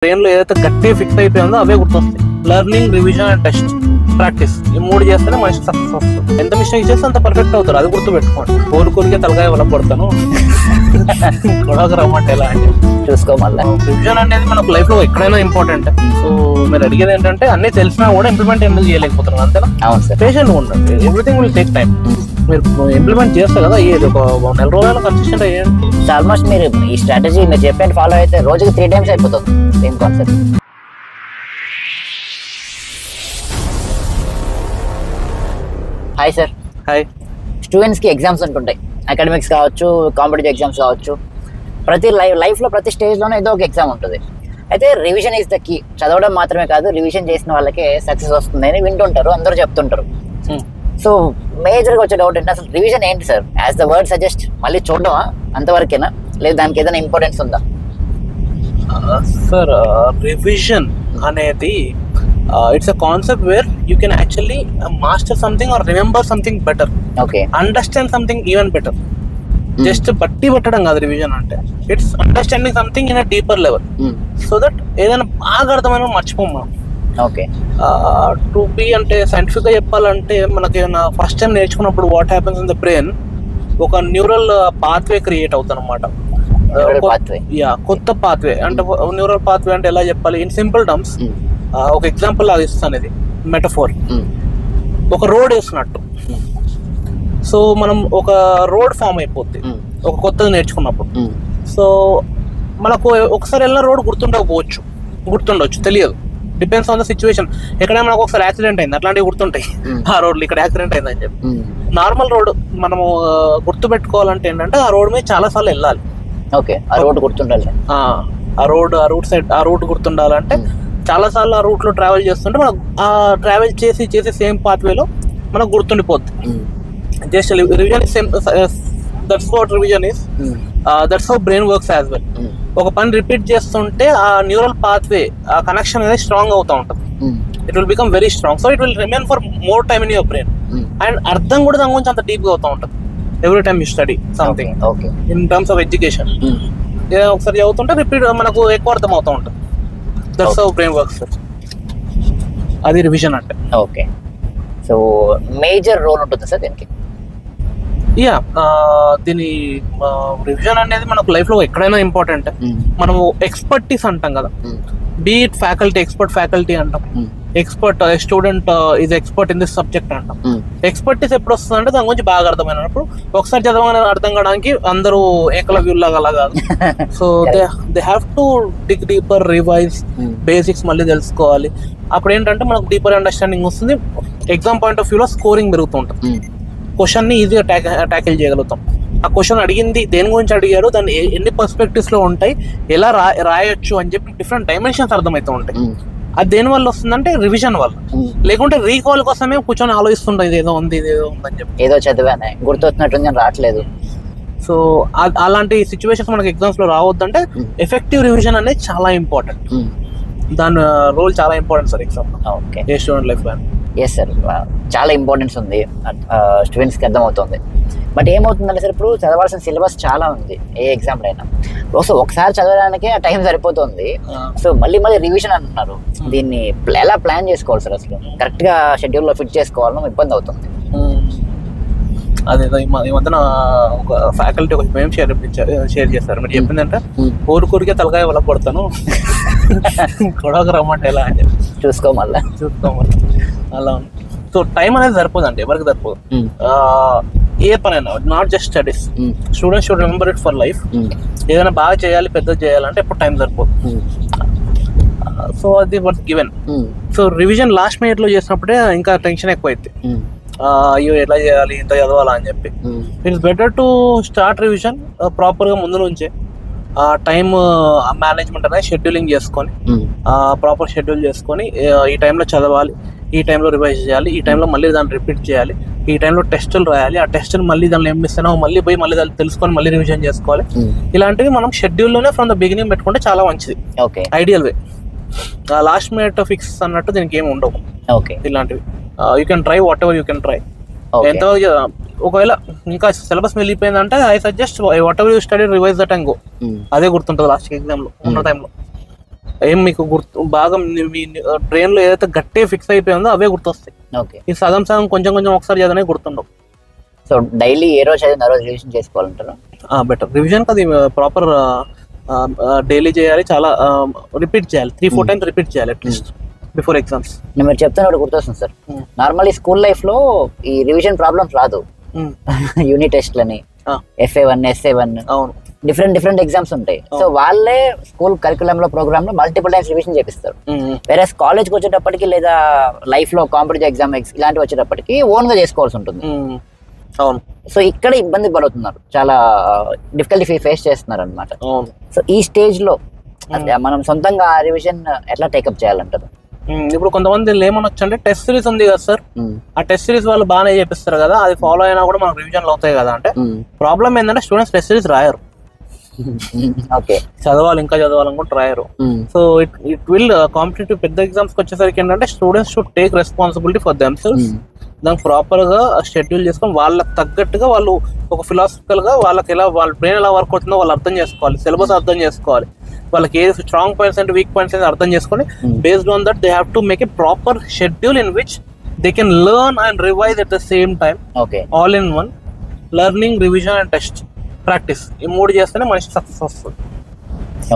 Brain లో ఏదైతే గట్టిగా ఫిక్స్ అయిపోయిందో అవే గుర్తొస్తాయి. Learning, revision and test, practice, ఈ మూడు చేస్తేనే మనిషి సక్సెస్ వస్తుంది. ఎంత మిస్టేక్ చేస్తే అంత పర్ఫెక్ట్ అవుతారు. అది గుర్తు పెట్టుకోండి. కోరుకోరికే తలకాయ వలపడతాను గొడవకు రమ్మంటే ఎలా అంటే చూసుకోమల్లా. రివిజన్ అనేది మనకు లైఫ్ లో ఎక్కడైనా ఇంపార్టెంట్. సో మీరు అడిగేది ఏంటంటే అన్ని తెలిసినా కూడా ఇంప్లిమెంట్ ఎందుకు చేయలేకపోతున్నారు అంతేనా? అవును సార్. పేషెంట్ ఉండండి. Everything will take time. మీరు ఇంప్లిమెంట్ చేస్తారు కదా, అయ్యేది ఒక నెల రోజుల్లో కన్సిస్టెంట్ అయ్యేది. ఆల్మోస్ట్ మీరు ఈ స్ట్రాటజీ మీరు చెప్పినట్టు ఫాలో అయితే రోజుకి 3 times అయిపోతుంది. Same concept. Hi sir. Hi. స్టూడెంట్స్కి ఎగ్జామ్స్ ఉంటుంటాయి. అకాడమిక్స్ కావచ్చు, కాంపిటేటివ్ ఎగ్జామ్స్ కావచ్చు. ప్రతి లైఫ్లో ప్రతి స్టేజ్లోనే ఏదో ఒక ఎగ్జామ్ ఉంటుంది. అయితే రివిజన్ ఈజ్ ద కీ. చదవడం మాత్రమే కాదు, రివిజన్ చేసిన వాళ్ళకే సక్సెస్ వస్తుంది అని వింటుంటారు, అందరూ చెప్తుంటారు. సో మేజర్గా వచ్చే డౌట్ ఏంటి, అసలు రివిజన్ ఏంటి sir? As the word suggest, మళ్ళీ చూడడమా అంతవరకేనా, లేదు దానికి ఏదైనా ఇంపార్టెన్స్ ఉందా? సార్, రివిజన్ అనేది it's a concept where you can actually master something or remember something better, okay, understand something even better. Just బట్టి పట్టడం కాదు రివిజన్ అంటే. It's understanding something in a deeper level, so that ఏదైనా బాగా అర్థమైన మర్చిపోం మనం. Okay. To be అంటే scientific గా చెప్పాలంటే మనకి ఫస్ట్ టైం నేర్చుకున్నప్పుడు what happens in the brain, ఒక న్యూరల్ పాత్వే క్రియేట్ అవుతుంది అనమాట. కొత్త పాత్వే అంటే న్యూరల్ పాత్వే అంటే ఎలా చెప్పాలి ఇన్ సింపుల్ టర్మ్స్. ఒక ఎగ్జాంపుల్ లాగా ఇస్తాను, ఇది మెటఫోర్. ఒక రోడ్ వేసినట్టు. సో మనం ఒక రోడ్ ఫామ్ అయిపోద్ది ఒక కొత్తది నేర్చుకున్నప్పుడు. సో మనకు ఒకసారి వెళ్ళిన రోడ్ గుర్తుండవచ్చు, తెలియదు. Depends on the situation. ఎక్కడైనా మనకు ఒకసారి యాక్సిడెంట్ అయింది, అట్లాంటివి గుర్తుంటాయి. ఆ రోడ్లు ఇక్కడ యాక్సిడెంట్ అయింది అని చెప్పి. నార్మల్ రోడ్ మనము గుర్తు పెట్టుకోవాలంటే ఏంటంటే ఆ రోడ్ మీద చాలా సార్లు వెళ్ళాలి. ఓకే, ఆ రోడ్ గుర్తుండాలి. ఆ రూట్ గుర్తుండాలంటే చాలా సార్లు ఆ రూట్ లో ట్రావెల్ చేస్తుంటే మనకు ఆ ట్రావెల్ చేసి సేమ్ పాత్వేలో మనకు గుర్తుండిపోద్ది. Just revision is same. That's what revision is. That's how brain works as well. ఒక పని రిపీట్ చేస్తుంటే ఆ న్యూరల్ పాత్వే, ఆ కనెక్షన్ అనేది స్ట్రాంగ్ అవుతూ ఉంటుంది. It will become very strong. So it will remain for more time in your brain. And అర్థం కూడా దాని గురించి అంత డీప్ గా అవుతూ ఉంటుంది every time you study something in terms of education. ఒకసారి చదువుతుంటే రిపీట్ మనకు ఎక్కువ అర్థం అవుతూ ఉంటుంది. That's how brain works. అది రివిజన్ అంటే. ఓకే. సో మేజర్ రోల్ ఉంటుంది సార్ దీనికి. దీని రివిజన్ అనేది మనకు లైఫ్ లో ఎక్కడైనా ఇంపార్టెంట్. మనము ఎక్స్పర్టీస్ అంటాం కదా, బీఇట్ ఫ్యాకల్టీ, ఎక్స్పర్ట్ ఫ్యాకల్టీ అంటాం. Expert student is expert in this subject అంటాం. ఎక్స్పర్టీస్ ఎప్పుడు వస్తుంది అంటే దాని గురించి బాగా అర్థమైనప్పుడు. ఒకసారి చదవగానే అర్థం కావడానికి అందరూ ఏకలవ్యుల్లాగా అలా కాదు. So they have to dig deeper, revise, basics మళ్ళీ తెలుసుకోవాలి. అప్పుడు ఏంటంటే మనకు డీపర్ అండర్స్టాండింగ్ వస్తుంది. ఎగ్జామ్ పాయింట్ ఆఫ్ వ్యూలో స్కోరింగ్ పెరుగుతుంటుంది. క్వశ్చన్ ని ఈజీగా ట్యాకిల్ చేయగలుగుతాం. ఆ క్వశ్చన్ అడిగింది దేని గురించి అడిగారు, దాన్ని ఎన్ని పర్స్పెక్టివ్స్ లో ఉంటాయి, ఎలా రాయొచ్చు అని చెప్పి డిఫరెంట్ డైమెన్షన్స్ అర్థమవుతూ ఉంటాయి. అది దేని వల్ల వస్తుందంటే రివిజన్ వల్ల. లేకుంటే రీకాల్ కోసమే కూర్చొని ఆలోచిస్తుంటాం, ఇదేదో ఉంది అని చెప్పి, ఏదో చదివానే గుర్తొచ్చినట్టు రావట్లేదు. సో అలాంటి సిచ్యువేషన్స్ మనకి ఎగ్జామ్స్ లో రావద్దంటే ఎఫెక్టివ్ రివిజన్ అనేది చాలా ఇంపార్టెంట్. దాని రోల్ చాలా ఇంపార్టెంట్ సార్ ఎగ్జామ్. ఓకే. ఏ స్టూడెంట్ లైఫ్ లో. ఎస్ సార్, చాలా ఇంపార్టెన్స్ ఉంది, స్టూడెంట్స్కి అర్థమవుతుంది. బట్ ఏమవుతుందంటే సార్, ఇప్పుడు చదవాల్సిన సిలబస్ చాలా ఉంది ఏ ఎగ్జామ్లో అయినా. సో ఒకసారి చదవడానికే ఆ టైం సరిపోతుంది. సో మళ్ళీ రివిజన్ అంటున్నారు. దీన్ని ఎలా ప్లాన్ చేసుకోవాలి సార్? అసలు కరెక్ట్గా షెడ్యూల్లో ఫిట్ చేసుకోవాలని ఇబ్బంది అవుతుంది. అదేదో ఈ మధ్యన ఒక ఫ్యాకల్టీ ఒక మేము షేర్ చేస్తారు. మీరు చెప్పిందంటే కోరికే తలకాయ వలపడతాను గొడవకు రమ్మంటే ఎలా అంటే చూసుకోమల్లా అలా. సో టైం అనేది సరిపోదండి, ఎవరికి సరిపోదు. ఏ పనైనా, not just studies. Students should remember it for life. ఏదైనా బాగా చేయాలి, పెద్ద చేయాలంటే ఎప్పుడు టైం సరిపోదు. సో అది worth given. So revision last minute లో చేసినప్పుడే ఇంకా టెన్షన్ ఎక్కువ అవుతుంది. అయ్యో ఎట్లా చేయాలి, ఇంత చదవాలా అని చెప్పి. It's better to start revision ప్రాపర్గా ముందు నుంచే. టైమ్ మేనేజ్మెంట్ అనేది షెడ్యూలింగ్ చేసుకొని, ప్రాపర్ షెడ్యూల్ చేసుకొని, ఈ టైంలో చదవాలి, ఈ టైంలో రివైజ్ చేయాలి, ఈ టైంలో మళ్ళీ దాన్ని రిపీట్ చేయాలి, ఈ టైంలో టెస్టులు రాయాలి, ఆ టెస్టులు మళ్ళీ దానిలో ఏం మిస్తున్నామో మళ్ళీ పోయి మళ్ళీ దాన్ని తెలుసుకొని మళ్ళీ రివిజన్ చేసుకోవాలి. ఇలాంటివి మనం షెడ్యూల్లోనే ఫ్రమ్ ద బిగినింగ్ పెట్టుకుంటే చాలా మంచిది, ideal way. Last minute fix అన్నట్టు దీనికి ఏమి ఉండవు. ఇలాంటివి you can try whatever you can try. ఎంతో ఒకవేళ ఇంకా సిలబస్ వెళ్ళిపోయిందంటే I suggest whatever you study revise that and go. అదే గుర్తుంటుంది లాస్ట్ ఎగ్జామ్ లో ఉన్న టైంలో. ఏం మీకు గుర్తు బాగా మీ బ్రెయిన్ లో ఏదైతే గట్టిగా ఫిక్స్ అయిపోయిందో అవే గుర్తొస్తాయి. ఓకే. ఈ సగం సగం కొంచెం కొంచెం ఒకసారి చదివినా గుర్తుండవు. సో డైలీ ఏ రోజు చదివిన ఆ రోజు రివిజన్ చేసుకోవాలంటారు. బెటర్ రివిజన్ అది ప్రాపర్ డైలీ చేయాలి, చాలా రిపీట్ చేయాలి, 3-4 టైమ్స్ రిపీట్ చేయాలి అట్లీస్ట్ బిఫోర్ ఎగ్జామ్స్. మీరు చెప్తున్నప్పుడు గుర్తొస్తుంది సార్, నార్మల్లీ స్కూల్ లైఫ్ లో ఈ రివిజన్ ప్రాబ్లమ్స్ రాదు. యూనిట్ టెస్ట్లని, FA1 SA1 అవును, డిఫరెంట్ ఎగ్జామ్స్ ఉంటాయి. సో వాళ్ళే స్కూల్ కరికులం లో ప్రోగ్రామ్ లో మల్టిపుల్ టైమ్స్ రివిజన్ చేపిస్తారు. వేరే కాలేజ్కి వచ్చేటప్పటికి లేదా లైఫ్ లో కాంపిటేటివ్ ఎగ్జామ్ ఇలాంటివి వచ్చేటప్పటికి ఓన్ గా చేసుకోవాల్సి ఉంటుంది. అవును. సో ఇక్కడ ఇబ్బంది పడుతున్నారు, చాలా డిఫికల్టీ ఫేస్ చేస్తున్నారు అనమాట. సో ఈ స్టేజ్ లో మనం సొంతంగా రివిజన్ ఎట్లా టేకప్ చేయాలంటారు? ఇప్పుడు కొంతమంది ఏమనొచ్చు అంటే టెస్ట్ సిరీస్ ఉంది కదా సార్, ఆ టెస్ట్ సిరీస్ వాళ్ళు బాగానే చేపిస్తారు కదా, అది ఫాలో అయినా కూడా మనకు రివిజన్లు అవుతాయి కదా అంటే, ప్రాబ్లం ఏంటంటే స్టూడెంట్స్ టెస్ట్ సిరీస్ రాయరు. ఓకే, చదవాలి ఇంకా చదవాలనుకుంటే రాయరు. సో ఇట్ విల్ కాంపిటేటివ్ పెద్ద ఎగ్జామ్స్ కి వచ్చేసరికి ఏంటంటే students should take responsibility for themselves. దానికి ప్రాపర్ గా షెడ్యూల్ చేసుకొని వాళ్ళకి తగ్గట్టుగా వాళ్ళు ఒక ఫిలాసఫికల్ గా వాళ్ళకి ఎలా వాళ్ళ బ్రెయిన్ ఎలా వర్క్ అవుతుందో వాళ్ళు అర్థం చేసుకోవాలి, సిలబస్ అర్థం చేసుకోవాలి, వాళ్ళకి a strong points and weak points అర్థం చేసుకొని based on that they have to make a proper schedule in which they can learn and revise at the same time. Okay, all in one, learning, revision and test, practice, ఈ 3 చేస్తేనే మనిషి success వస్తుంది.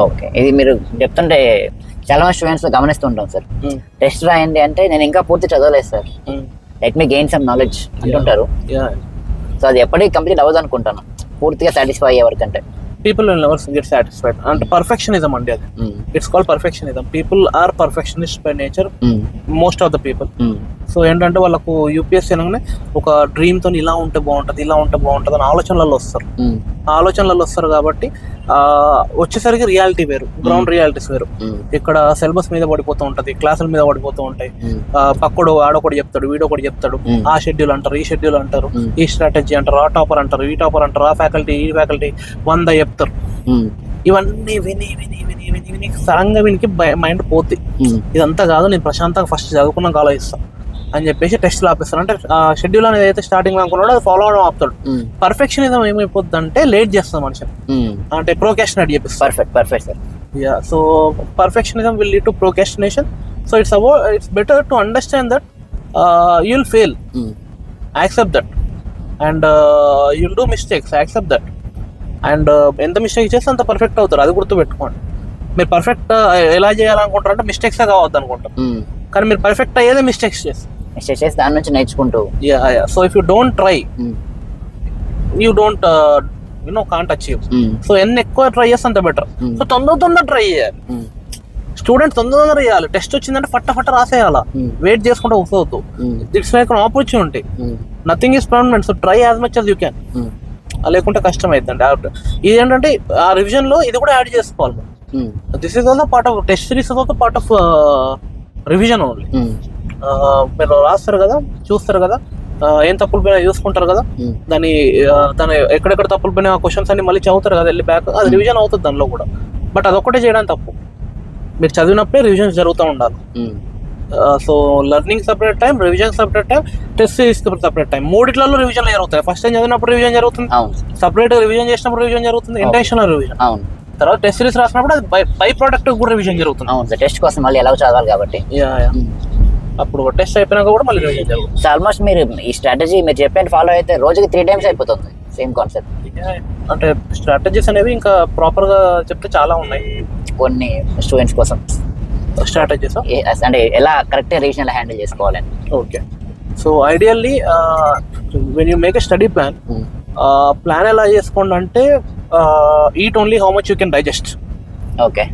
Okay, ఇది మీరు చెప్తుంటే చాలా మంది students గమనిస్తుంటాం sir, test రాయండి అంటే నేను ఇంకా పూర్తి చదవలేదు sir, let me gain some knowledge అంటుంటారు. సో అది ఎప్పటికీ కంప్లీట్ అవ్వదు అనుకుంటాను, పూర్తిగా సాటిస్ఫై అయ్యే వరకు. People will never get satisfied. And perfectionism అండి అది. It's called perfectionism. People are perfectionists by nature. Most of the people. So ఏంటంటే వాళ్ళకు UPSC అనగానే ఒక డ్రీమ్ తో ఇలా ఉంటే బాగుంటది, ఇలా ఉంటే బాగుంటది అని ఆలోచనలలో వస్తారు కాబట్టి వచ్చేసరికి రియాలిటీ వేరు, గ్రౌండ్ రియాలిటీస్ వేరు. ఇక్కడ సిలబస్ మీద పడిపోతూ ఉంటది, క్లాసుల మీద పడిపోతూ ఉంటాయి, పక్కడు ఆడొకటి చెప్తాడు, వీడొకటి చెప్తాడు, ఆ షెడ్యూల్ అంటారు, ఈ షెడ్యూల్ అంటారు, ఈ స్ట్రాటజీ అంటారు, ఆ టాపర్ అంటారు, ఈ టాపర్ అంటారు, ఆ ఫ్యాకల్టీ ఈ ఫ్యాకల్టీ 100 చెప్తారు. ఇవన్నీ విని విని విని విని విని సడన్గా వీనికి మైండ్ పోతుంది. ఇదంతా కాదు, నేను ప్రశాంతంగా ఫస్ట్ చదువుకున్నాక ఆలోచిస్తాను అని చెప్పేసి టెస్ట్లు ఆపిస్తాను. అంటే షెడ్యూల్ అనేది అయితే స్టార్టింగ్ అనుకున్నాడో అది ఫాలో అవడం ఆపుతాడు. పర్ఫెక్షనిజం ఏమైపోతుంది అంటే లేట్ చేస్తుంది మనిషి, అంటే ప్రోకాస్టినేట్ చేపిస్తారు. Perfect sir. Yeah, so perfectionism will lead to procrastination. So it's better to understand that you will fail, accept that, and you will do mistakes, accept that. And ఎంత mistake చేస్తే అంత perfect అవుతారు, అది గుర్తుపెట్టుకోండి. మీరు పర్ఫెక్ట్ ఎలా చేయాలనుకుంటారు అంటే మిస్టేక్సే కావద్దు అనుకుంటారు, కానీ మీరు పర్ఫెక్ట్ అయ్యేదే మిస్టేక్స్ చేసి దాని నుంచి నేర్చుకుంటూ. So if you don't try you don't can't achieve. So ఎన్ని ఎక్కువ ట్రై చేస్తే అంత బెటర్. సో తొందర ట్రై చేయాలి, స్టూడెంట్ తొందర చేయాలి. టెస్ట్ వచ్చిందంటే ఫట్ట రాసేయాలా, వెయిట్ చేసుకుంటే వస్తుంది. It's like an opportunity, nothing is permanent. So try as much as you can, లేకుంటే కష్టం అవుతుందండి. ఇది ఏంటంటే ఆ రివిజన్ లో ఇది కూడా యాడ్ చేసుకోవాలి. This is also part of test series, also part of revision only. మీరు రాస్తారు కదా, చూస్తారు కదా, ఏం తప్పులు పోయినా చూసుకుంటారు కదా, దాని ఎక్కడెక్కడ తప్పులు పోయినా క్వశ్చన్స్ అన్ని మళ్ళీ చదువుతారు కదా వెళ్ళి బ్యాక్, అది రివిజన్ అవుతుంది దానిలో కూడా. బట్ అదొక్కటే చేయడానికి తప్పు, మీరు చదివినప్పుడే రివిజన్స్ జరుగుతూ ఉండాలి. So learning separate time, revision separate time, test series separate time, మూడిట్లలో రివిజన్ జరుగుతాయి. ఫస్ట్ టైం చదివినప్పుడు రివిజన్ జరుగుతుంది, సపరేట్ రివిజన్ చేసినప్పుడు రివిజన్ జరుగుతుంది, ఇంటెన్షనల్ రివిజన్. తర్వాత టెస్ట్ సిరీస్ రాసినప్పుడు అది బై ప్రోడక్ట్ కూడా రివిజన్ జరుగుతుంది. టెస్ట్ కోసం మళ్ళీ ఎలా చదవాలి కాబట్టి అప్పుడు టెస్ట్ అయిపోయినాక కూడా మళ్ళీ రివిజన్ జరుగుతుంది. సో ఆల్మోస్ట్ మీరు ఈ స్ట్రాటజీ మీరు చెప్పిన ఫాలో అయితే రోజుకి 3 times అయిపోతుంది, సేమ్ కాన్సెప్ట్. అంటే స్ట్రాటజీస్ అనేవి ఇంకా ప్రాపర్ గా చెప్తే చాలా ఉన్నాయి కొన్ని స్టూడెంట్స్ కోసం. స్ట్రాటజీస్ అంటే ఎలా కరెక్ట్ రివిజన్ ఎలా హ్యాండిల్ చేసుకోవాలని. Okay, so ideally when you make a study plan, plan ఎలా చేసుకోండి అంటే eat only how much you can digest. Okay,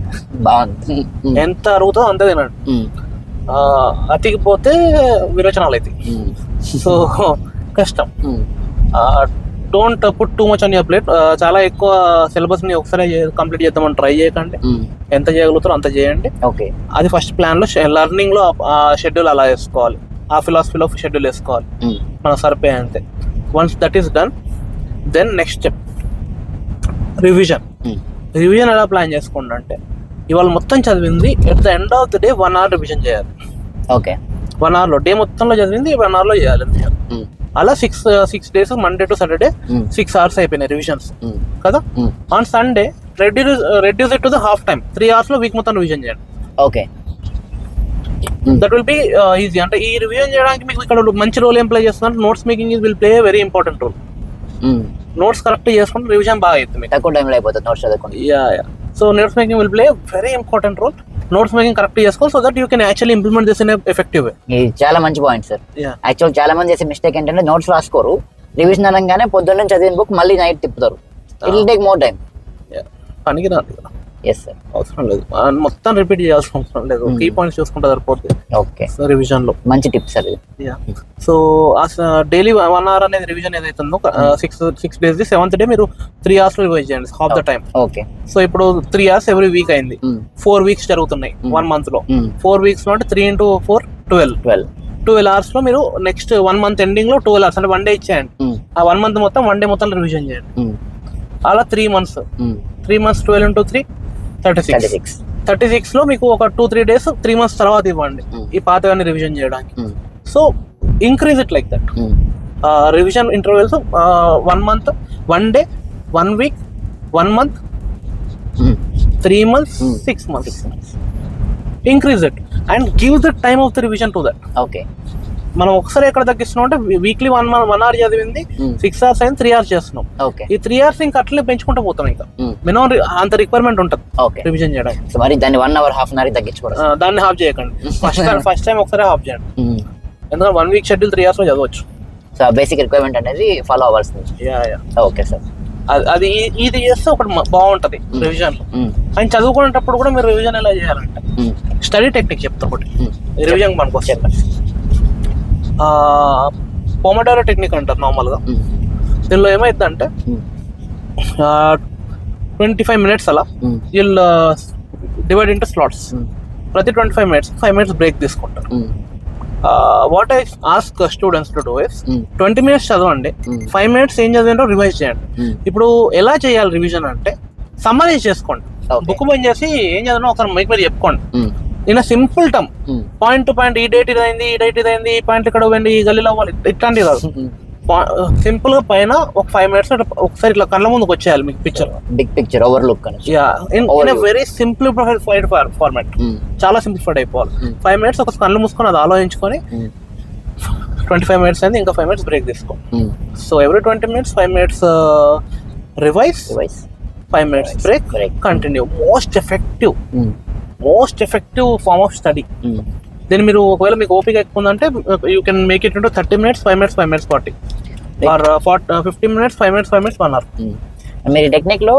బాగుంది. ఎంత అరుగుతుందో అంతే తినండి, అతికిపోతే విరోచనాలు అవుతాయి. సో కష్టం. Don't put too much on your plate. చాలా ఎక్కువ సిలబస్ ని ఒకసారి కంప్లీట్ చేద్దామని ట్రై చేయకండి, ఎంత చేయగలుగుతారో అంత చేయండి. ఓకే, అది ఫస్ట్ ప్లాన్ లో. లెర్నింగ్ లో ఆ షెడ్యూల్ అలా వేసుకోవాలి, ఆ ఫిలాసఫీలో షెడ్యూల్ వేసుకోవాలి, మనం సరిపోయే అంతే. Once that is done, then next step revision. Revision ఎలా ప్లాన్ చేసుకోండి అంటే ఇవాళ మొత్తం చదివింది at the end of the day 1 hour revision చేయాలి. ఓకే, 1 hour లో డే మొత్తంలో చదివింది 1 hour లో చేయాలి. అలా 6 days Monday to Saturday 6 hours అయిపోయినాయి రివిజన్స్ కదా. On Sunday reduce it to the half time, 3 hours లో వీక్ మొత్తం రివిజన్ చేయండి. Okay. That will be easy. అంటే ఈ రివిజన్ చేయడానికి మీకు ఇక్కడ మంచి రోల్ ఏం ప్లే చేస్తున్నారు, notes making will play very important role. Notes correct చేసుకుంటే రివిజన్ బాగా అవుతుంది, తక్కువ టైంలో అయిపోతుంది నోట్స్ చదువుకుంటే. So notes making will play very important role. Notes making correct చేసుకోవాలి, so that you can actually implement this in effective way. ఇది చాలా మంచి పాయింట్ సార్. యాక్చువల్ చాలా మంది చేసే మిస్టేక్ ఏంటంటే నోట్స్ రాసుకోరు, రివిజన్ అనగానే పొద్దున్న చదివిన బుక్ మళ్ళీ నైట్ తిప్పుతారు. It will take more time. పనికి రాదు. Yes sir. అవసరం లేదు, మొత్తం రిపీట్ చేయాల్సిన అవసరం లేదు, కీ పాయింట్స్ చూసుకుంటే సరిపోతుంది. ఓకే, రివిజన్ లో మంచి టిప్స్ అది. సో డైలీ 1 hour అనేది రివిజన్ ఏదైతే ఉందో 6 days, 7th day మీరు 3 hours రివైజ్ చేయండి half the time. Okay. So ఇప్పుడు 3 hours ఎవ్రీ వీక్ అయింది, 4 weeks జరుగుతున్నాయి 1 month లో. 4 weeks లో అంటే 3 into 4 12 hours లో మీరు నెక్స్ట్ 1 month ఎండింగ్ లో 12 hours అంటే 1 day ఇచ్చేయండి. ఆ 1 month మొత్తం 1 day మొత్తం రివిజన్ చేయండి. అలా 3 months 12 into 3 36 లో మీకు ఒక 2-3 days 3 months తర్వాత ఇవ్వండి ఈ పాతవన్నీ రివిజన్ చేయడానికి. So increase it like that. Revision intervals 1 month, 1 day, 1 week, 1 month, 3 months, 6 months. Increase it and give the time of the revision to that. Okay. మనం ఒకసారి ఎక్కడ తగ్గిస్తున్నాం అంటే వీక్లీ 1 hour చదివింది 6 hours అయింది 3 hours చేస్తున్నాం. ఈ 3 hours ఇంకా అట్లనే పెంచుకుంటూ పోతాం. ఇంకా మినిమం అంత రిక్వైర్మెంట్ ఉంటుంది రివిజన్ చేయడానికి. మరి దాన్ని 1 hour, half an hour తగ్గించుకోవడం, దాన్ని హాఫ్ చేయకండి. ఫస్ట్ టైం ఒకసారి హాఫ్ చేయండి, ఎందుకంటే 1 week షెడ్యూల్ 3 hours లో చదవచ్చు. సో బేసిక్ రిక్వైర్మెంట్ అనేది ఫాలో అవ్వాల్సింది. Okay sir. అది ఇది చేస్తే ఒకటి బాగుంటది రివిజన్. ఆయన చదువుకునేటప్పుడు కూడా మీరు రివిజన్ ఎలా చేయాలంటే స్టడీ టెక్నిక్ చెప్తా ఒకటి రివిజన్ మనకు వస్తే. పొమోడోరో టెక్నిక్ అంటారు నార్మల్గా. దీనిలో ఏమైందంటే 25 minutes అలా వీళ్ళు డివైడ్ ఇంటూ స్లాట్స్. ప్రతి 25 minutes 5 minutes బ్రేక్ తీసుకుంటారు. What I ask students to do is 20 minutes చదవండి, 5 minutes ఏం చదివిందో రివైజ్ చేయండి. ఇప్పుడు ఎలా చేయాలి రివిజన్ అంటే సమ్మరైజ్ చేసుకోండి. బుక్ బంద్ చేసి ఏం చదివినా ఒకసారి మీకు మీరు చెప్పుకోండి in simple term, point to point. ఈ డేట్ ఇదైంది, ఈ డేట్ ఇదైంది, ఈ పాయింట్ ఇక్కడ పోయింది, ఈ గల్లీలో అవ్వాలి, ఇట్లాంటివి కాదు. సింపుల్ గా పైన ఒక 5 minutes ఒకసారి ఇట్లా కళ్ళ ముందుకు వచ్చేయాలి మీకు picture, big picture, overlook. In very simplified format, చాలా సింప్లిఫైడ్ అయిపోవాలి. 5 minutes ఒక కళ్ళు మూసుకొని అది ఆలోచించుకొని 25 minutes అయింది, ఇంకా 5 minutes బ్రేక్ తీసుకోండి. So every 20 minutes 5 minutes revise, 5 minutes break, continue. Most effective form of study. దీన్ని మీరు ఒకవేళ మీకు ఓపిక ఎక్కువ ఉందంటే you can make it into 30 minutes 5 minutes 5 minutes 40 or 15 minutes 5 minutes 5 minutes 1 hour. మీరు టెక్నిక్ లో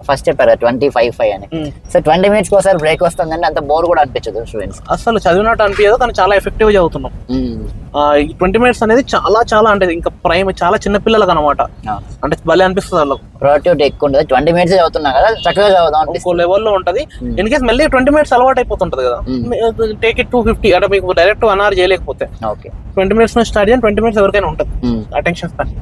ఫస్ట్ చెప్పారు 25 అని. సో 20 minutes ఒకసారి బ్రేక్ వస్తుందంటే అంత బోర్ కూడా అనిపించదు స్టూడెంట్స్. అసలు చదివినట్టు అనిపించదు, కానీ చాలా ఎఫెక్టివ్ చదువుతున్నాం. 20 minutes అనేది చాలా అంటే ఇంకా ప్రైమ్ చాలా చిన్న పిల్లలకు అనమాట. అంటే భలే అనిపిస్తుంది వాళ్ళకు, ప్రొడక్టివిటీ ఎక్కువ ఉంటుంది. 20 minutes చదువుతున్నా కదా, చక్కగా చదువుదాం ఇంకో లెవెల్లో ఉంటుంది. ఇన్ కేస్ మళ్ళీ 20 minutes అలవాటు అయిపోతుంటది కదా, టేక్ ఇట్ 250. అంటే మీకు డైరెక్ట్ 1 hour చేయలేకపోతే 20 minutes నుంచి స్టార్ట్ చేయండి. 20 minutes ఎవరికైనా ఉంటుంది attention span.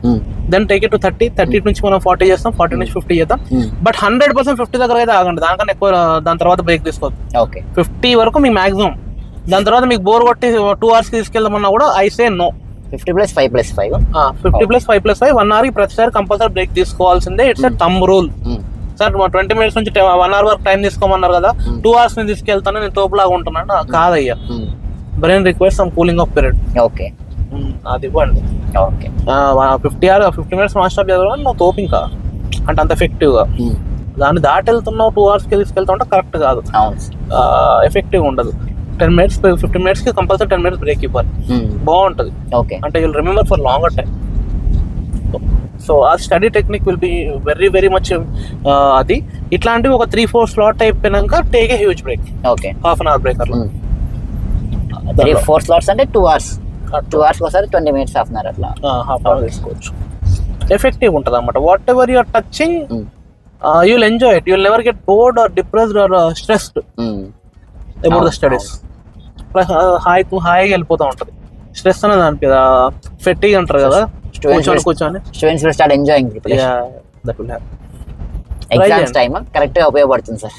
Then take it to 30 నుంచి మనం 40 చేస్తాం, 40 నుంచి 50 చేద్దాం. బట్ 100% 50 దగ్గర అయితే ఆగండి, దానికన్నా ఎక్కువ. దాని తర్వాత బ్రేక్ తీసుకోవద్దు. 50 వరకు మీకు మాక్సిమం. దాని తర్వాత మీకు బోర్ కొట్టి 2 hours తీసుకెళ్దామన్నా కూడా ఐ సే నో. 50 + 5 + 5 50 + 5 + 5 1 hour ప్రతిసారి కంపల్సరీ బ్రేక్ తీసుకోవాల్సిందే. It's a thumb rule. Sir 20 minutes నుంచి 1 hour వరకు టైం తీసుకోమన్నారు కదా, 2 hours నేను తీసుకెళ్తాను, నేను తోపులాగా ఉంటున్నాను కాదయ్యా. Brain requires some cooling of period. అది ఇవ్వండి. 50 minutes నాన్ స్టాప్ చదవాలి, నువ్వు తోపు ఇంకా అంటే అంత ఎఫెక్టివ్ గా. దాన్ని దాటి వెళ్తున్నావు 2 hours తీసుకెళ్తా ఉంటే కరెక్ట్ కాదు, ఎఫెక్టివ్ ఉండదు. 10 minutes 15 minutes కి కంపల్సరీ 10 minutes బ్రేక్ ఇవ్వాలి, బాగుంటది. అంటే you'll remember for longer time. So ఆ study technique will be very much. అది ఇట్లాంటివి ఒక 3-4 స్లాట్ అయిపోయినాక take a huge break, half an hour break. అట్లా 3-4 slots అంటే 2 hours. 2 hours ఒకసారి 20 minutes హాఫ్ అన్ అవర్ అట్లా హాఫ్ అవర్ తీసుకోవచ్చు. ఎఫెక్టివ్ ఉంటుంది అన్నమాట. Whatever you are touching you will enjoy it. You will never get bored or depressed or stressed about the studies. హాయిగా వెళ్ళిపోతూ ఉంటుంది. Stress అనేది అనిపిదా, ఫెట్టిగ్ అంటారు కదా, కూర్చొని students will start enjoying preparation. That will happen. Exams time correct గా ఉపయోగపడుతుంది sir.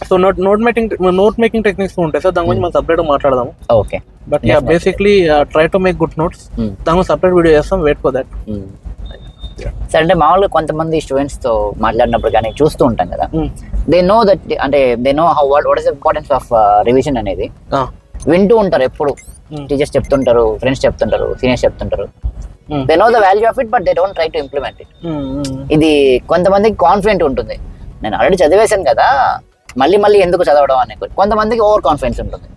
So note making techniques ఉంటాయి సార్, దాని గురించి మనం సపరేట్ మాట్లాడదాము. Okay. But basically try to make good notes. దాని గురించి సపరేట్ వీడియో చేస్తాం, వెయిట్ ఫర్ దట్. సరే అంటే మామూలుగా కొంతమంది స్టూడెంట్స్ తో మాట్లాడినప్పుడు కానీ చూస్తూ ఉంటాం కదా, దే నో దట్ అంటే they know how what is the importance of revision అనేది వింటూ ఉంటారు ఎప్పుడు. టీచర్స్ చెప్తుంటారు, ఫ్రెండ్స్ చెప్తుంటారు, సీనియర్స్ చెప్తుంటారు. They know the value of it but they don't try to implement it. ఇది కొంతమందికి కాన్ఫిడెంట్ ఉంటుంది, నేను ఆల్రెడీ చదివేశాను కదా మళ్ళీ మళ్ళీ ఎందుకు చదవడం అనే. కొంతమందికి ఓవర్ కాన్ఫిడెన్స్ ఉంటుంది.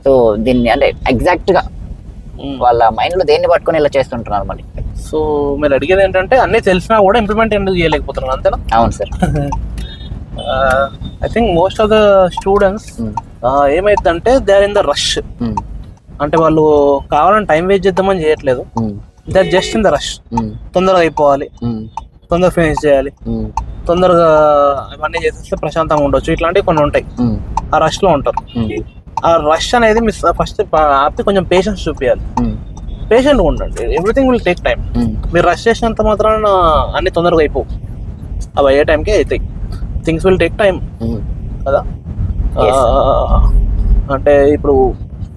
సో దీన్ని అంటే ఎగ్జాక్ట్ గా వాళ్ళ మైండ్ లో దేన్ని పట్టుకొని ఇలా చేస్తుంటున్నారు మళ్ళీ. సో మీరు అడిగేది ఏంటంటే అన్ని తెలిసినా కూడా ఇంప్లిమెంట్ ఎందుకు చేయలేకపోతున్నారు, అంతేనా? అవును సార్. I think most of the students ఏమైందంటే they are in the rush. అంటే వాళ్ళు కావాలని టైం వేస్ట్ చేద్దామని చేయట్లేదు, they are just in the rush. తొందరగా అయిపోవాలి, తొందరగా ఫినిష్ చేయాలి, తొందరగా అవన్నీ చేసేస్తే ప్రశాంతంగా ఉండొచ్చు, ఇట్లాంటివి కొన్ని ఉంటాయి. ఆ రష్ లో ఉంటారు. ఆ రష్ అనేది మిస్ ఫస్ట్ ఆపితే కొంచెం పేషెన్స్ చూపించాలి, పేషెంట్గా ఉండండి. Everything will take time. మీరు రష్ చేసినంత మాత్రాన అన్ని తొందరగా అయిపోవు, అవి అయ్యే టైంకే అవుతాయి. థింగ్స్ విల్ టేక్ టైం కదా. అంటే ఇప్పుడు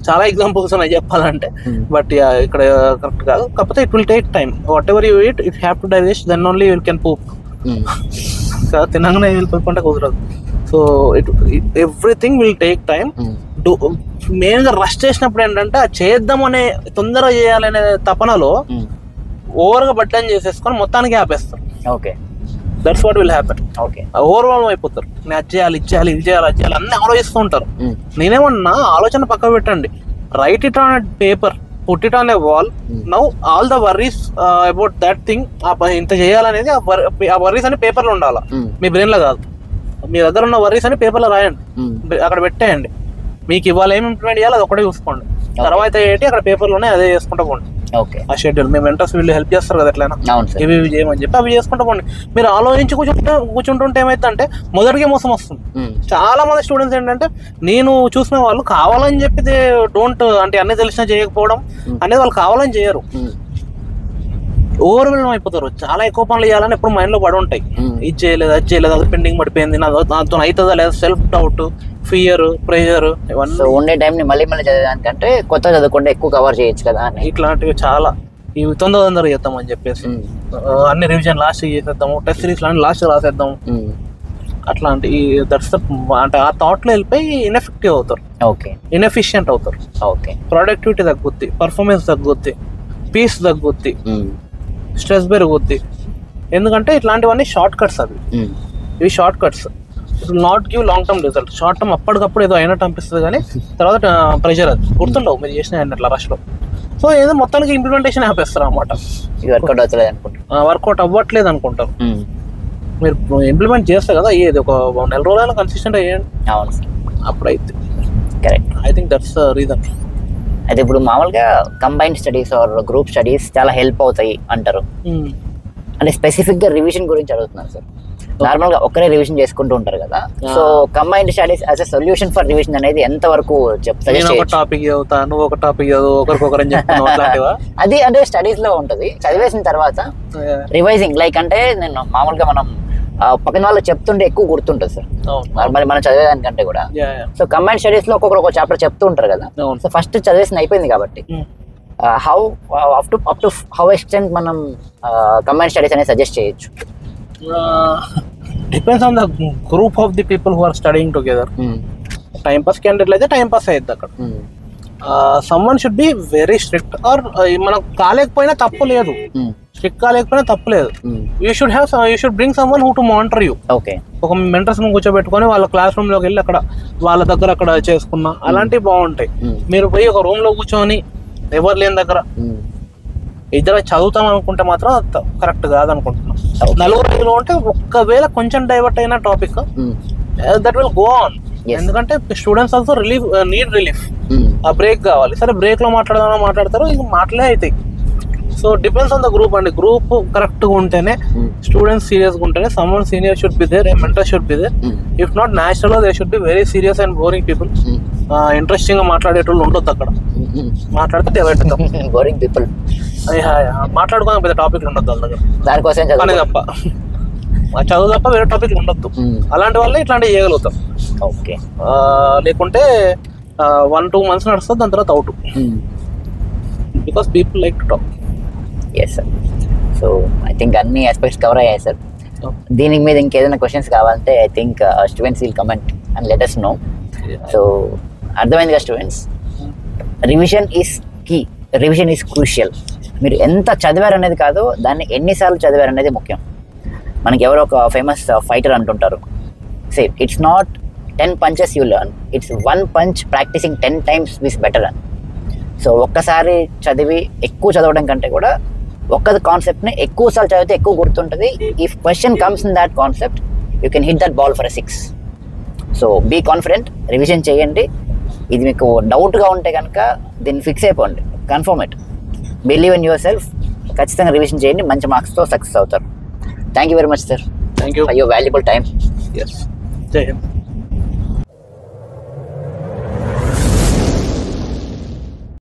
చాలా ఎగ్జాంపుల్స్ ఉన్నాయి చెప్పాలంటే, బట్ ఇక్కడ కరెక్ట్ కాదు. కాకపోతే it will take time. Whatever you eat it have to digest, then only you can poop. తినగానే వెళ్ళిపోకుంటే కుదరదు. So everything will take time. Main గా రష్ చేసినప్పుడు ఏంటంటే చేద్దాం అనే తొందరగా చేయాలనే తపనలో ఓవర్ గా బట్టన్ చేసేసుకొని మొత్తానికి ఆపేస్తారు. Okay, that's what will happen. Okay, overwhelm అయిపోతారు. నేను అది చేయాలి, ఇది చేయాలి, ఇది చేయాలి, అది చేయాలి అన్ని ఆలోచిస్తూ ఉంటారు. నేనేమన్నా ఆలోచన పక్క పెట్టండి, right it on paper, put it on a wall. Now all the worries about that thing, ఇంత చేయాలనేది ఆ వర్రీస్ అని పేపర్ లో ఉండాలి, మీ బ్రెయిన్ లో కాదు. మీ దగ్గర ఉన్న వర్రీస్ అని పేపర్ లో రాయండి, అక్కడ పెట్టేయండి. మీకు ఇవాళ ఏమి ఇంప్లిమెంట్ చేయాలి అది ఒకటే చూసుకోండి. తర్వాత ఏంటి అక్కడ పేపర్లోనే అదే చేసుకుంటూ పోండి. ఆ షెడ్యూల్ మీ మెంటర్స్ వీళ్ళు హెల్ప్ చేస్తారు కదా, ఎట్లయినా ఇవి చేయమని చెప్పి అవి చేసుకుంటూ పోండి. మీరు ఆలోచించి కూర్చుంటుంటే ఏమైతుందంటే మొదటికే మోసం వస్తుంది. చాలా మంది స్టూడెంట్స్ ఏంటంటే నేను చూసిన వాళ్ళు కావాలని చెప్పి డోంట్ అంటే అన్ని తెలిసినా చేయకపోవడం అనేది వాళ్ళు కావాలని చేయరు, ఓవర్వెల్మ్ అయిపోతారు. చాలా ఎక్కువ పనులు చేయాలని ఎప్పుడు మైండ్ లో పడి ఉంటాయి. ఇది చేయలేదు, అది చేయలేదు, అది పెండింగ్ పడిపోయింది, దాంతో అవుతుందా లేదా, సెల్ఫ్ డౌట్, ఫియర్, ప్రెషర్, ఇవన్నీ. ఉండే టైం ని మళ్ళీ మళ్ళీ చదివేదానికంటే కొత్త చదువుకుంటే ఎక్కువ కవర్ చేయొచ్చు కదా అని ఇట్లాంటివి చాలా. ఇవి తొందరగా చేద్దాం అని చెప్పేసి అన్ని రివిజన్ లాస్ట్ చేసేద్దాము, టెస్ట్ సిరీస్ లాంటి లాస్ట్ రాసేద్దాము, అట్లాంటి దట్స్ అంటే ఆ థాట్ లో వెళ్ళిపోయి ఇన్ఎఫెక్టివ్ అవుతారు. ఓకే, ఇన్ఎఫిషియంట్ అవుతారు. ఓకే, ప్రొడక్టివిటీ తగ్గుద్ది, పర్ఫార్మెన్స్ తగ్గుద్ది, పీస్ తగ్గుద్ది, స్ట్రెస్ పెరుగుద్ది. ఎందుకంటే ఇట్లాంటివన్నీ షార్ట్ కట్స్. అవి ఇవి short cuts. It will not give long term result. Short term అప్పటికప్పుడు ఏదో అయినట్టు అనిపిస్తుంది కానీ తర్వాత ప్రెషర్ అది గుర్తుండవు మీరు చేసిన అట్లా రష్లో. సో ఏదో మొత్తానికి ఇంప్లిమెంటేషన్ ఆపేస్తారు అన్నమాట. వర్కౌట్ అవ్వట్లేదు అనుకుంటారు. మీరు ఇంప్లిమెంట్ చేస్తారు కదా, ఏది ఒక నెల రోజులైనా కన్సిస్టెంట్ అయ్యండి, అప్పుడైతే correct. I think that's reason. అయితే ఇప్పుడు మామూలుగా combined studies or group studies చాలా హెల్ప్ అవుతాయి అంటారు. అంటే స్పెసిఫిక్ గా రివిజన్ గురించి అడుగుతున్నాను సార్. నార్మల్ గా ఒక్కరే రివిజన్ చేసుకుంటూ ఉంటారు కదా, so combined studies as a solution for revision అనేది ఎంత వరకు టాపిక్ చదువుతాను, ఒక టాపిక్ ఒకరికొకరు అది అంటే స్టడీస్ లో ఉంటది. చదివేసిన తర్వాత రివైజింగ్ లైక్ అంటే నేను మామూలుగా మనం పక్కన వాళ్ళు చెప్తుంటే ఎక్కువ గుర్తుంటుంది సార్ నార్మల్ మనం చదివేదానికంటే కూడా. సో కంబైన్డ్ స్టడీస్ లో ఒక్కొక్కరు ఒక చాప్టర్ చెప్తూ ఉంటారు కదా, సో ఫస్ట్ చదివేసిన అయిపోయింది కాబట్టి how up to how extent మనం కంబైన్డ్ స్టడీస్ అనేది సజెస్ట్ చేయొచ్చు? Depends on the group of the people who are studying together. Time pass candidate అయితే టైం పాస్ అయ్యిద్ది అక్కడ. Someone should be very strict. Or మనం కాలేకపోయినా తప్పు లేదు, స్ట్రిక్ట్ కాలేకపోయినా తప్పు లేదు. You should bring someone who to monitor you. Okay, ఒక మెంటర్స్ ను కూర్చోబెట్టుకొని వాళ్ళ క్లాస్ రూమ్ లోకి వెళ్ళి అక్కడ వాళ్ళ దగ్గర అక్కడ చేసుకున్నా అలాంటివి బాగుంటాయి. మీరు పోయి ఒక రూమ్ లో కూర్చొని ఎవరు లేని దగ్గర ఇద్దరు చదువుతాం అనుకుంటే మాత్రం కరెక్ట్ కాదనుకుంటున్నాం. నలుగురు ఐదులో ఉంటే ఒక్కవేళ కొంచెం డైవర్ట్ అయిన topic that will go on. ఎందుకంటే స్టూడెంట్స్ ఆల్సో నీడ్ రిలీఫ్. ఆ బ్రేక్ కావాలి. సరే బ్రేక్ లో మాట్లాడతారు, ఇంక మాటలే అవుతాయి. So depends on the group అండి. గ్రూప్ కరెక్ట్ గా ఉంటేనే, స్టూడెంట్స్ సీరియస్ గా ఉంటేనే, someone senior should be there, a mentor should be there. If not natural they should be very serious and boring people. Interesting గా మాట్లాడేటోళ్ళు ఉండొద్దు అక్కడ. మాట్లాడితే బోరింగ్ పీపుల్ మాట్లాడుకోవడం పెద్ద టాపిక్ ఉండొద్దు వాళ్ళ దగ్గర. దానికోసం తప్ప చదువు తప్ప వేరే టాపిక్ ఉండొద్దు. అలాంటి వల్ల ఇట్లాంటివి చేయగలుగుతాం. ఓకే, లేకుంటే 1-2 months నడుస్తుంది, దాని తర్వాత out. Because people like to talk. Yes sir. So so I think అన్ని ఆస్పెక్ట్స్ కవర్ అయ్యాయి సార్. దీనికి మీద ఇంకేదైనా క్వశ్చన్స్ కావాలంటే I think students will comment and let us know. So అర్థమైందిగా students, revision is key, revision is crucial. మీరు ఎంత చదివారు అనేది కాదు, దాన్ని ఎన్నిసార్లు చదివారు అనేది ముఖ్యం. మనకి ఎవరో ఒక ఫేమస్ ఫైటర్ అంటుంటారు, say it's not 10 punches you learn, it's 1 punch practicing 10 times is better అని. సో ఒక్కసారి చదివి ఎక్కువ చదవడం కంటే కూడా ఒక్క కాన్సెప్ట్ని ఎక్కువసార్లు చదివితే ఎక్కువ గుర్తుంటుంది. If question comes in that concept you can hit that ball for 6. So be confident, revision చేయండి. ఇది మీకు డౌట్గా ఉంటే కనుక దీన్ని ఫిక్స్ అయిపోండి, confirm it, believe in yourself. ఖచ్చితంగా రివిజన్ చేయండి, మంచి మార్క్స్తో సక్సెస్ అవుతారు. Thank you very much sir, thank you for your valuable time. Yes, జై హింద్.